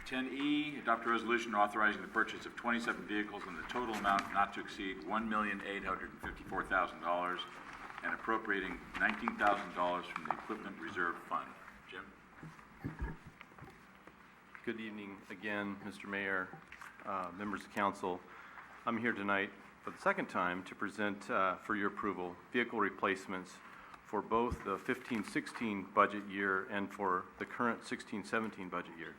10E, adopt a resolution authorizing the purchase of 27 vehicles in the total amount not to exceed $1,854,000 and appropriating $19,000 from the Equipment Reserve Fund. Jim? Good evening again, Mr. Mayor, members of council. I'm here tonight for the second time to present for your approval vehicle replacements for both the 15-16 budget year and for the current 16-17 budget year.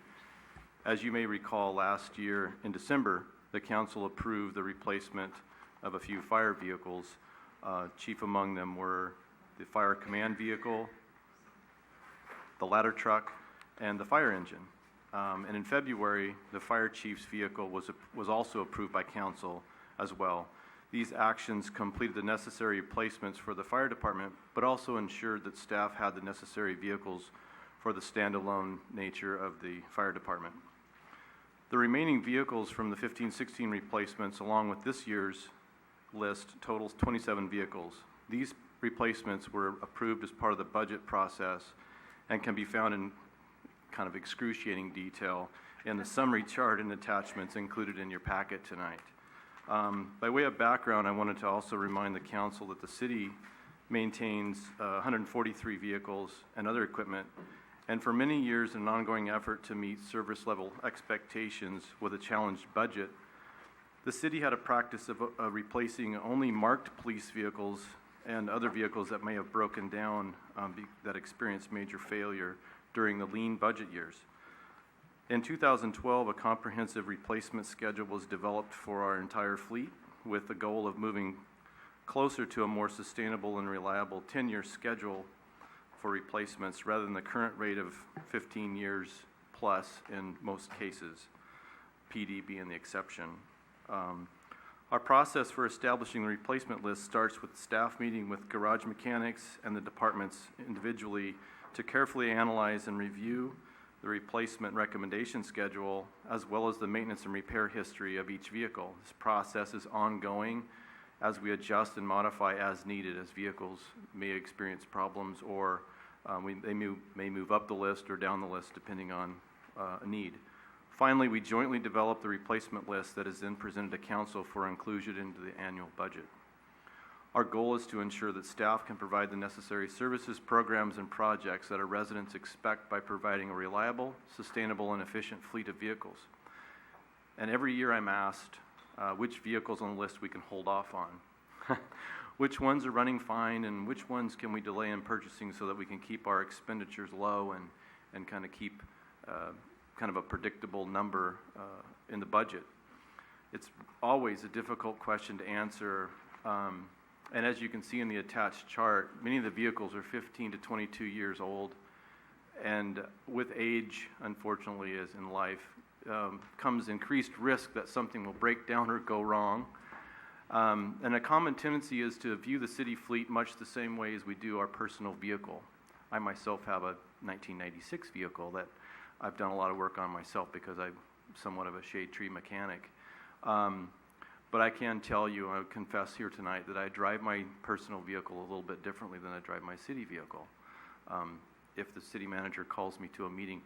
As you may recall, last year in December, the council approved the replacement of a few fire vehicles. Chief among them were the fire command vehicle, the ladder truck, and the fire engine. And in February, the fire chief's vehicle was also approved by council as well. These actions completed the necessary replacements for the fire department, but also ensured that staff had the necessary vehicles for the standalone nature of the fire department. The remaining vehicles from the 15-16 replacements, along with this year's list, totals 27 vehicles. These replacements were approved as part of the budget process and can be found in kind of excruciating detail in the summary chart and attachments included in your packet tonight. By way of background, I wanted to also remind the council that the city maintains 143 vehicles and other equipment, and for many years in an ongoing effort to meet service level expectations with a challenged budget, the city had a practice of replacing only marked police vehicles and other vehicles that may have broken down that experienced major failure during the lean budget years. In 2012, a comprehensive replacement schedule was developed for our entire fleet with the goal of moving closer to a more sustainable and reliable 10-year schedule for replacements rather than the current rate of 15 years plus in most cases, PD being the exception. Our process for establishing the replacement list starts with staff meeting with garage mechanics and the departments individually to carefully analyze and review the replacement recommendation schedule, as well as the maintenance and repair history of each vehicle. This process is ongoing as we adjust and modify as needed as vehicles may experience problems or they may move up the list or down the list depending on a need. Finally, we jointly develop the replacement list that is then presented to council for inclusion into the annual budget. Our goal is to ensure that staff can provide the necessary services, programs, and projects that our residents expect by providing a reliable, sustainable, and efficient fleet of vehicles. And every year I'm asked which vehicles on the list we can hold off on. Which ones are running fine and which ones can we delay in purchasing so that we can keep our expenditures low and kind of keep kind of a predictable number in the budget. It's always a difficult question to answer. And as you can see in the attached chart, many of the vehicles are 15 to 22 years old. And with age, unfortunately, as in life, comes increased risk that something will break down or go wrong. And a common tendency is to view the city fleet much the same way as we do our personal vehicle. I myself have a 1996 vehicle that I've done a lot of work on myself because I'm somewhat of a shade tree mechanic. But I can tell you, I confess here tonight, that I drive my personal vehicle a little bit differently than I drive my city vehicle. If the city manager calls me to a meeting,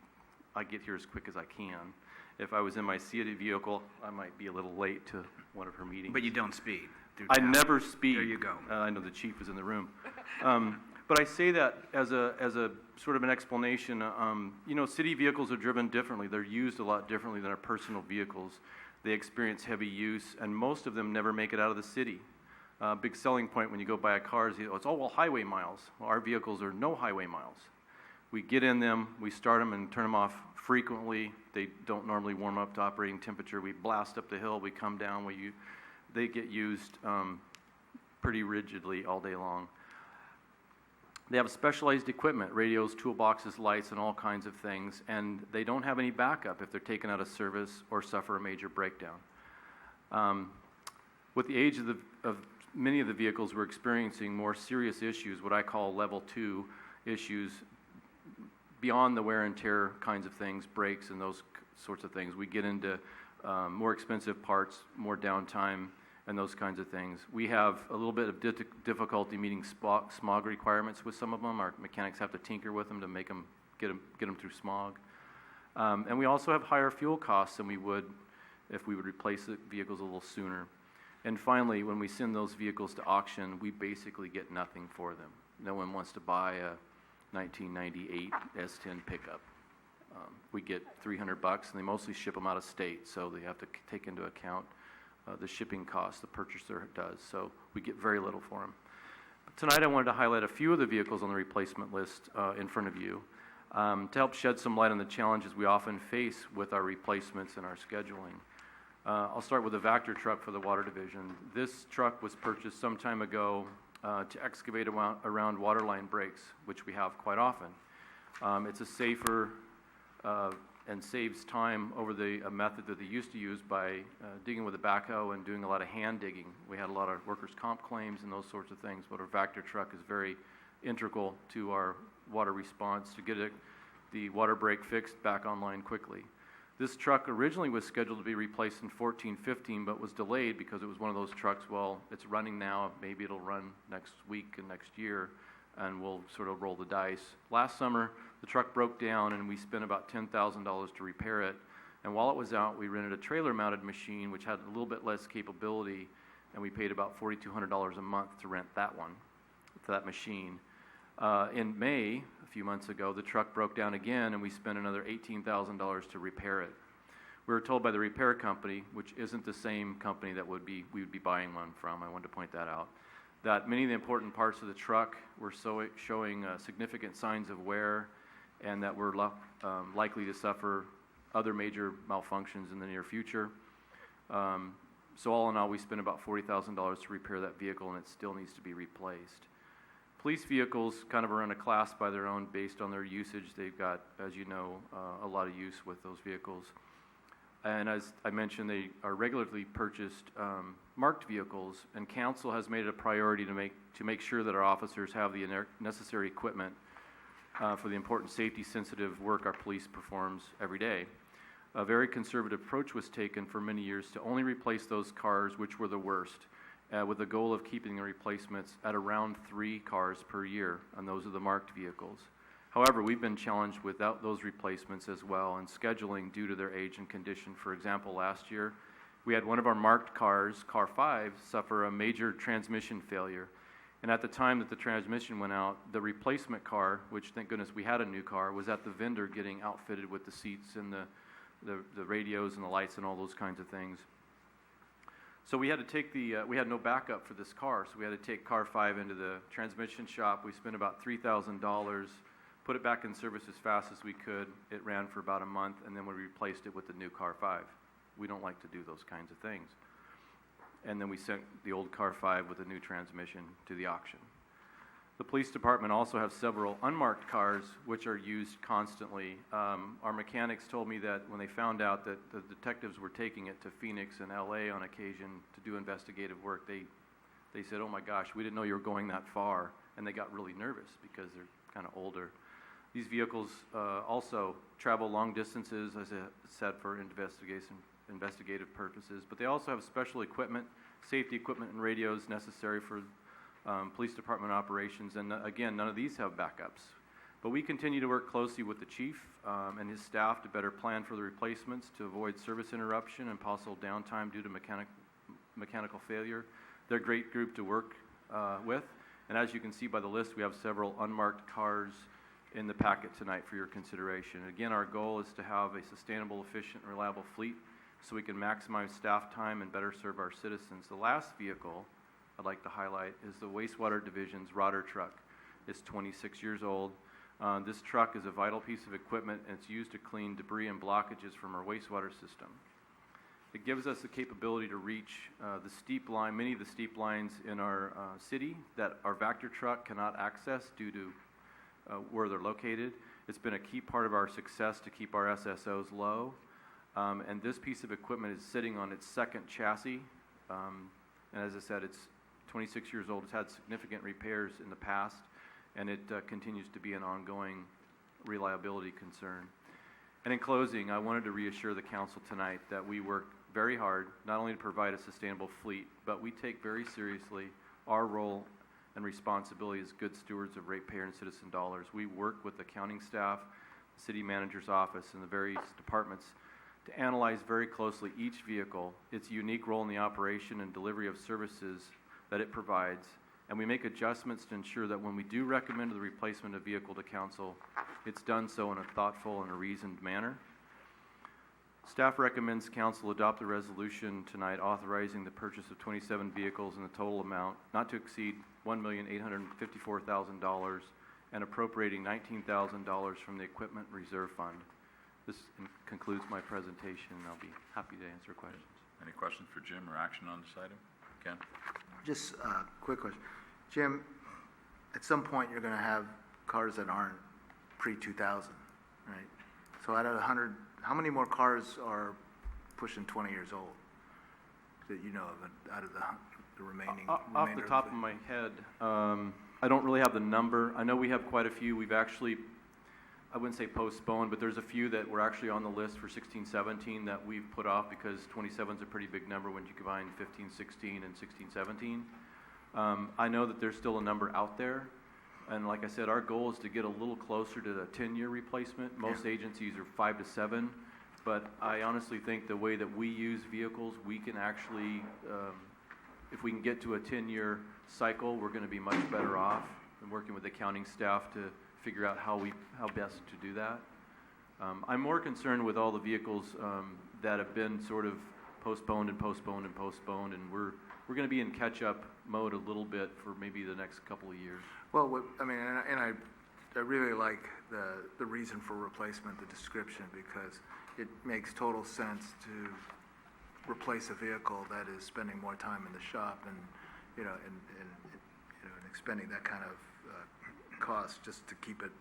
I get here as quick as I can. If I was in my city vehicle, I might be a little late to one of her meetings. But you don't speed. I never speed. There you go. I know the chief is in the room. But I say that as a sort of an explanation. You know, city vehicles are driven differently. They're used a lot differently than our personal vehicles. They experience heavy use, and most of them never make it out of the city. Big selling point when you go buy a car is, it's all, well, highway miles. Well, our vehicles are no highway miles. We get in them, we start them and turn them off frequently. They don't normally warm up to operating temperature. We blast up the hill, we come down, they get used pretty rigidly all day long. They have specialized equipment, radios, toolboxes, lights, and all kinds of things, and they don't have any backup if they're taken out of service or suffer a major breakdown. With the age of many of the vehicles, we're experiencing more serious issues, what I call level 2 issues, beyond the wear and tear kinds of things, brakes and those sorts of things. We get into more expensive parts, more downtime, and those kinds of things. We have a little bit of difficulty meeting smog requirements with some of them. Our mechanics have to tinker with them to make them get them through smog. And we also have higher fuel costs than we would if we would replace the vehicles a little sooner. And finally, when we send those vehicles to auction, we basically get nothing for them. No one wants to buy a 1998 S10 pickup. We get $300, and they mostly ship them out of state, so they have to take into account the shipping costs the purchaser does. So we get very little for them. But tonight I wanted to highlight a few of the vehicles on the replacement list in front of you to help shed some light on the challenges we often face with our replacements and our scheduling. I'll start with the Vactor truck for the Water Division. This truck was purchased some time ago to excavate around water line breaks, which we have quite often. It's a safer and saves time over the method that they used to use by digging with a backhoe and doing a lot of hand digging. We had a lot of workers' comp claims and those sorts of things, but our Vactor truck is very integral to our water response to get the water break fixed back online quickly. This truck originally was scheduled to be replaced in 14-15, but was delayed because it was one of those trucks, well, it's running now, maybe it'll run next week and next year, and we'll sort of roll the dice. Last summer, the truck broke down, and we spent about $10,000 to repair it. And while it was out, we rented a trailer-mounted machine, which had a little bit less capability, and we paid about $4,200 a month to rent that machine. In May, a few months ago, the truck broke down again, and we spent another $18,000 to repair it. We were told by the repair company, which isn't the same company that we would be buying one from, I wanted to point that out, that many of the important parts of the truck were showing significant signs of wear, and that we're likely to suffer other major malfunctions in the near future. So all in all, we spent about $40,000 to repair that vehicle, and it still needs to be replaced. Police vehicles kind of are in a class by their own based on their usage. They've got, as you know, a lot of use with those vehicles. And as I mentioned, they are regularly purchased marked vehicles, and council has made it a priority to make sure that our officers have the necessary equipment for the important safety-sensitive work our police performs every day. A very conservative approach was taken for many years to only replace those cars which were the worst, with the goal of keeping the replacements at around 3 cars per year, and those are the marked vehicles. However, we've been challenged without those replacements as well, and scheduling due to their age and condition. For example, last year, we had one of our marked cars, car 5, suffer a major transmission failure. And at the time that the transmission went out, the replacement car, which thank goodness we had a new car, was at the vendor getting outfitted with the seats and the radios and the lights and all those kinds of things. So we had to take we had no backup for this car, so we had to take car 5 into the transmission shop. We spent about $3,000, put it back in service as fast as we could. It ran for about a month, and then we replaced it with the new car 5. We don't like to do those kinds of things. And then we sent the old car 5 with a new transmission to the auction. The police department also have several unmarked cars which are used constantly. Our mechanics told me that when they found out that the detectives were taking it to Phoenix and LA on occasion to do investigative work, they said, "Oh my gosh, we didn't know you were going that far," and they got really nervous because they're kind of older. These vehicles also travel long distances, as I said, for investigative purposes, but they also have special equipment, safety equipment and radios necessary for police department operations, and again, none of these have backups. But we continue to work closely with the chief and his staff to better plan for the replacements to avoid service interruption and possible downtime due to mechanical failure. They're a great group to work with, and as you can see by the list, we have several unmarked cars in the packet tonight for your consideration. Again, our goal is to have a sustainable, efficient, and reliable fleet so we can maximize staff time and better serve our citizens. The last vehicle I'd like to highlight is the Wastewater Division's rotor truck. It's 26 years old. This truck is a vital piece of equipment, and it's used to clean debris and blockages from our wastewater system. It gives us the capability to reach many of the steep lines in our city that our Vactor truck cannot access due to where they're located. It's been a key part of our success to keep our SSOs low. And this piece of equipment is sitting on its second chassis. And as I said, it's 26 years old. It's had significant repairs in the past, and it continues to be an ongoing reliability concern. And in closing, I wanted to reassure the council tonight that we work very hard, not only to provide a sustainable fleet, but we take very seriously our role and responsibility as good stewards of ratepayer and citizen dollars. We work with accounting staff, city manager's office, and the various departments to analyze very closely each vehicle, its unique role in the operation and delivery of services that it provides, and we make adjustments to ensure that when we do recommend the replacement of vehicle to council, it's done so in a thoughtful and a reasoned manner. Staff recommends council adopt the resolution tonight authorizing the purchase of 27 vehicles in the total amount not to exceed $1,854,000 and appropriating $19,000 from the Equipment Reserve Fund. This concludes my presentation, and I'll be happy to answer questions. Any questions for Jim or action on this item? Ken? Just a quick question. Jim, at some point, you're going to have cars that aren't pre-2000, right? So out of 100, how many more cars are pushing 20 years old that you know of out of the remaining? Off the top of my head, I don't really have the number. I know we have quite a few. We've actually, I wouldn't say postponed, but there's a few that were actually on the list for 16, 17 that we've put off because 27 is a pretty big number when you combine 15, 16, and 16, 17. I know that there's still a number out there. And like I said, our goal is to get a little closer to the 10-year replacement. Most agencies are 5 to 7. But I honestly think the way that we use vehicles, we can actually, if we can get to a 10-year cycle, we're going to be much better off. And working with accounting staff to figure out how best to do that. I'm more concerned with all the vehicles that have been sort of postponed, and we're going to be in catch-up mode a little bit for maybe the next couple of years. Well, I mean, and I really like the reason for replacement, the description, because it makes total sense to replace a vehicle that is spending more time in the shop and expending that kind of cost just to keep it,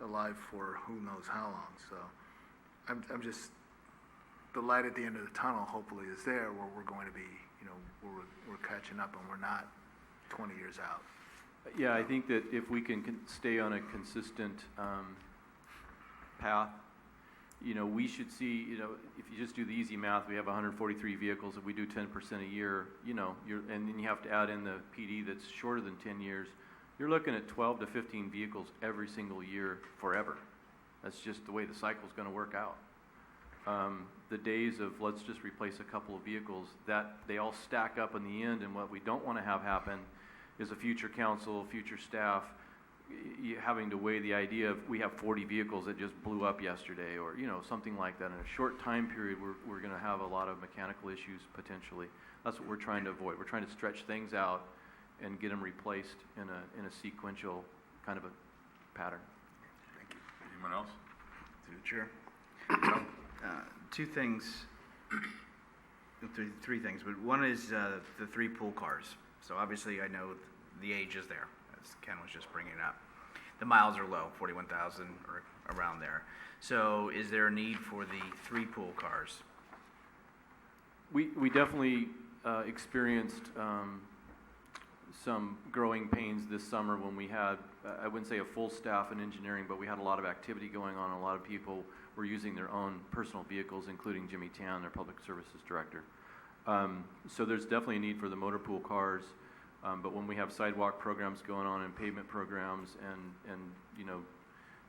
alive for who knows how long. So I'm just, the light at the end of the tunnel hopefully is there where we're going to be, where we're catching up and we're not 20 years out. Yeah, I think that if we can stay on a consistent path, we should see, if you just do the easy math, we have 143 vehicles. If we do 10% a year, and then you have to add in the PD that's shorter than 10 years, you're looking at 12 to 15 vehicles every single year forever. That's just the way the cycle's going to work out. The days of let's just replace a couple of vehicles, that they all stack up in the end, and what we don't want to have happen is a future council, future staff, having to weigh the idea of we have 40 vehicles that just blew up yesterday, or something like that. In a short time period, we're going to have a lot of mechanical issues potentially. That's what we're trying to avoid. We're trying to stretch things out and get them replaced in a sequential kind of a pattern. Thank you. Anyone else? Through the chair. Two things, three things, but one is the 3 pool cars. So obviously I know the age is there, as Ken was just bringing up. The miles are low, 41,000 or around there. So is there a need for the 3 pool cars? We definitely experienced some growing pains this summer when we had, I wouldn't say a full staff in engineering, but we had a lot of activity going on. A lot of people were using their own personal vehicles, including Jimmy Tan, their public services director. So there's definitely a need for the motor pool cars, but when we have sidewalk programs going on and pavement programs and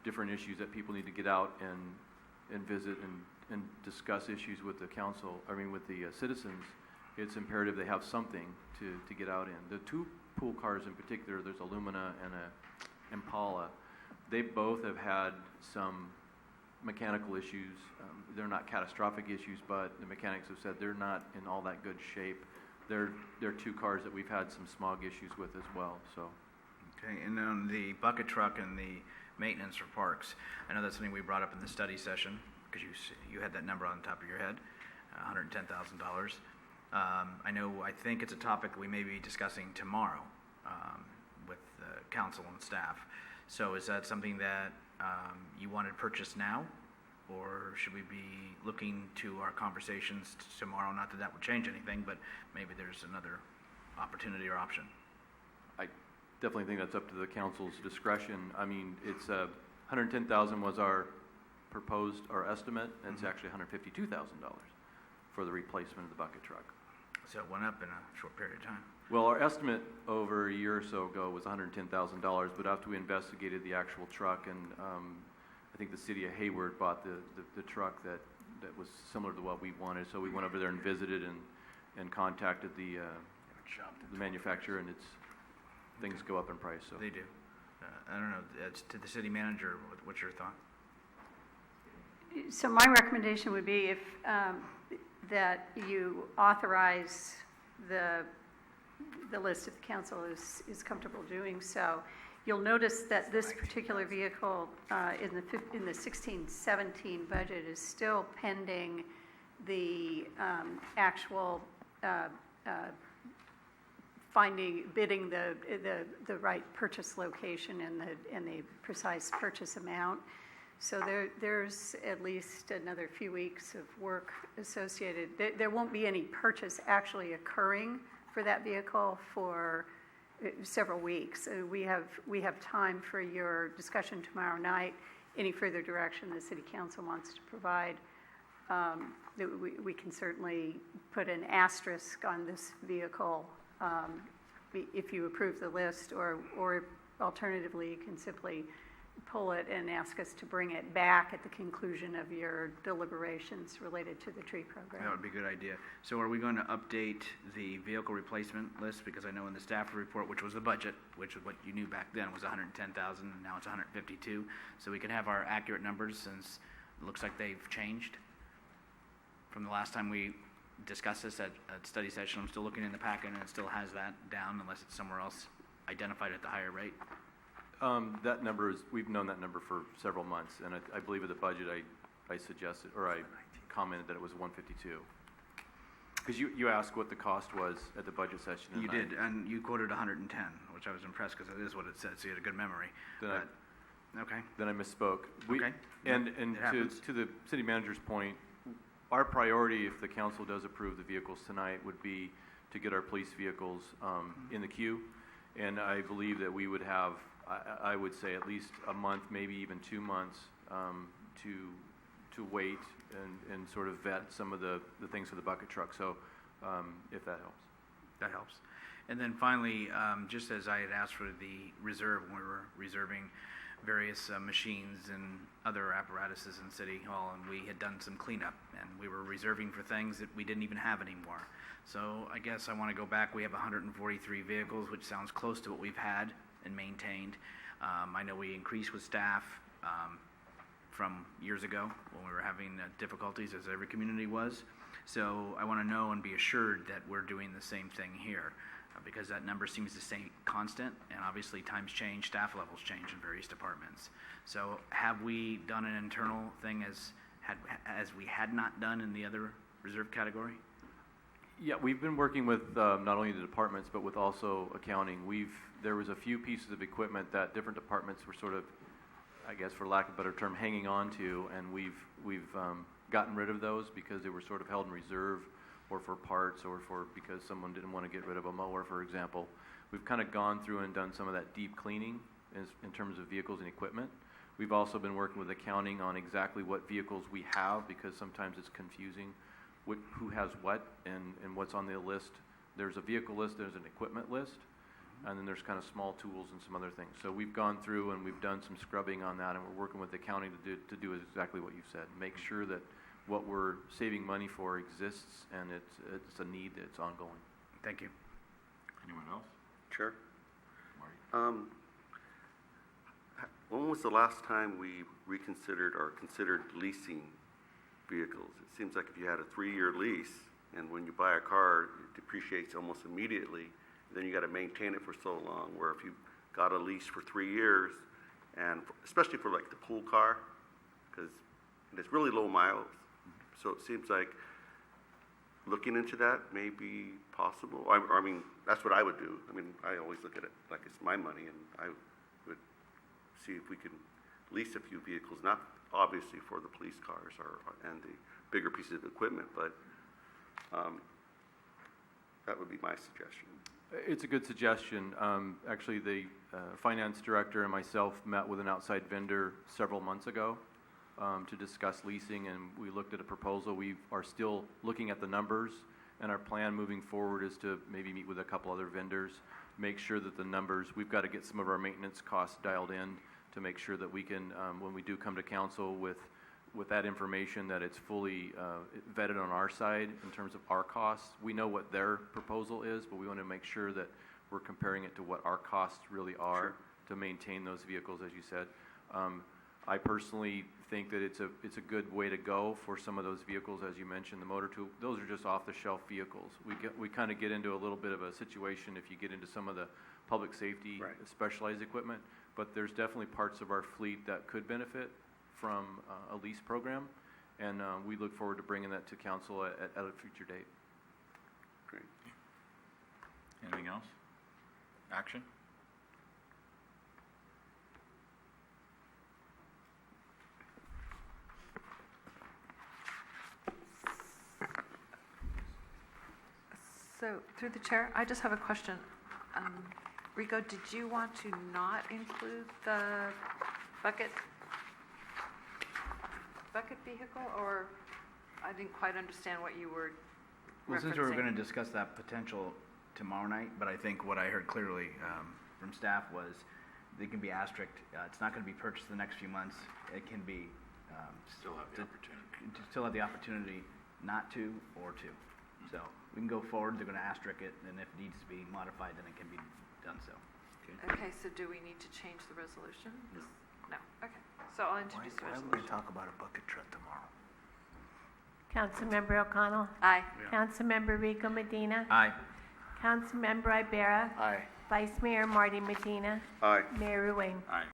different issues that people need to get out and visit and discuss issues with the council, with the citizens, it's imperative they have something to get out in. The 2 pool cars in particular, there's a Lumina and a Impala. They both have had some mechanical issues. They're not catastrophic issues, but the mechanics have said they're not in all that good shape. They're 2 cars that we've had some smog issues with as well. So, Okay, and then the bucket truck and the maintenance for parks. I know that's something we brought up in the study session because you had that number on the top of your head, $110,000. I think it's a topic we may be discussing tomorrow with the council and staff. So is that something that you wanted purchased now, or should we be looking to our conversations tomorrow? Not that would change anything, but maybe there's another opportunity or option. I definitely think that's up to the council's discretion. It's $110,000 was our estimate, and it's actually $152,000 for the replacement of the bucket truck. So it went up in a short period of time. Well, our estimate over a year or so ago was $110,000, but after we investigated the actual truck and I think the city of Hayward bought the truck that was similar to what we wanted, so we went over there and visited and contacted the manufacturer, and things go up in price, so. They do. I don't know, to the city manager, what's your thought? So my recommendation would be if, that you authorize the list if the council is comfortable doing so. You'll notice that this particular vehicle in the 16-17 budget is still pending the actual bidding the right purchase location and the precise purchase amount. So there's at least another few weeks of work associated. There won't be any purchase actually occurring for that vehicle for several weeks. We have time for your discussion tomorrow night. Any further direction the city council wants to provide, we can certainly put an asterisk on this vehicle if you approve the list, or alternatively, you can simply pull it and ask us to bring it back at the conclusion of your deliberations related to the tree program. That would be a good idea. So are we going to update the vehicle replacement list? Because I know in the staff report, which was the budget, which is what you knew back then, was 110,000, and now it's 152. So we can have our accurate numbers, since it looks like they've changed from the last time we discussed this at study session. I'm still looking in the packet, and it still has that down, unless it's somewhere else identified at the higher rate. That number we've known that number for several months, and I believe at the budget I suggested, or I commented that it was 152. Because you asked what the cost was at the budget session. You did, and you quoted 110, which I was impressed, because that is what it said, so you had a good memory. Okay. Then I misspoke. Okay. And It happens. to the city manager's point, our priority, if the council does approve the vehicles tonight, would be to get our police vehicles in the queue. And I believe that we would have, I would say, at least a month, maybe even 2 months to wait and sort of vet some of the things for the bucket truck. So if that helps. That helps. And then finally, just as I had asked for the reserve, when we were reserving various machines and other apparatuses in City Hall, and we had done some cleanup, and we were reserving for things that we didn't even have anymore. So I guess I want to go back. We have 143 vehicles, which sounds close to what we've had and maintained. I know we increased with staff from years ago when we were having difficulties, as every community was. So I want to know and be assured that we're doing the same thing here, because that number seems to stay constant, and obviously times change, staff levels change in various departments. So have we done an internal thing as we had not done in the other reserve category? Yeah, we've been working with not only the departments, but with also accounting. There was a few pieces of equipment that different departments were sort of, I guess for lack of a better term, hanging on to, and we've gotten rid of those because they were sort of held in reserve, or for parts, or because someone didn't want to get rid of a mower, for example. We've kind of gone through and done some of that deep cleaning in terms of vehicles and equipment. We've also been working with accounting on exactly what vehicles we have, because sometimes it's confusing who has what and what's on the list. There's a vehicle list, there's an equipment list, and then there's kind of small tools and some other things. So we've gone through and we've done some scrubbing on that, and we're working with accounting to do exactly what you said. Make sure that what we're saving money for exists, and it's a need that's ongoing. Thank you. Anyone else? Chair? Marty? When was the last time we reconsidered or considered leasing vehicles? It seems like if you had a 3-year lease, and when you buy a car, it depreciates almost immediately, then you got to maintain it for so long, where if you got a lease for 3 years, and especially for like the pool car, because it's really low miles, so it seems like looking into that may be possible. I mean, that's what I would do. I mean, I always look at it like it's my money, and I would see if we can lease a few vehicles, not obviously for the police cars and the bigger pieces of equipment, but that would be my suggestion. It's a good suggestion. Actually, the finance director and myself met with an outside vendor several months ago to discuss leasing, and we looked at a proposal. We are still looking at the numbers, and our plan moving forward is to maybe meet with a couple other vendors, make sure that the numbers, we've got to get some of our maintenance costs dialed in to make sure that we can, when we do come to council with that information, that it's fully vetted on our side in terms of our costs. We know what their proposal is, but we want to make sure that we're comparing it to what our costs really are to maintain those vehicles, as you said. I personally think that it's a good way to go for some of those vehicles, as you mentioned, the motor tool. Those are just off-the-shelf vehicles. We kind of get into a little bit of a situation if you get into some of the public safety specialized equipment, but there's definitely parts of our fleet that could benefit from a lease program, and we look forward to bringing that to council at a future date. Great. Anything else? Action? So, through the chair, I just have a question. Rico, did you want to not include the bucket vehicle, or I didn't quite understand what you were Well, since we were going referencing? to discuss that potential tomorrow night, but I think what I heard clearly from staff was they can be asterisked. It's not going to be purchased in the next few months. It can be Still have the opportunity. to still have the opportunity not to or to. So we can go forward. They're going to asterisk it, and if it needs to be modified, then it can be done so. Okay, so do we need to change the resolution? No, okay. So I'll introduce the Why are we going to resolution. talk about a bucket truck tomorrow? Councilmember O'Connell. Aye. Councilmember Rico Medina. Aye. Councilmember Ibera. Aye. Vice Mayor Marty Medina. Aye. Mayor Ruane. Aye.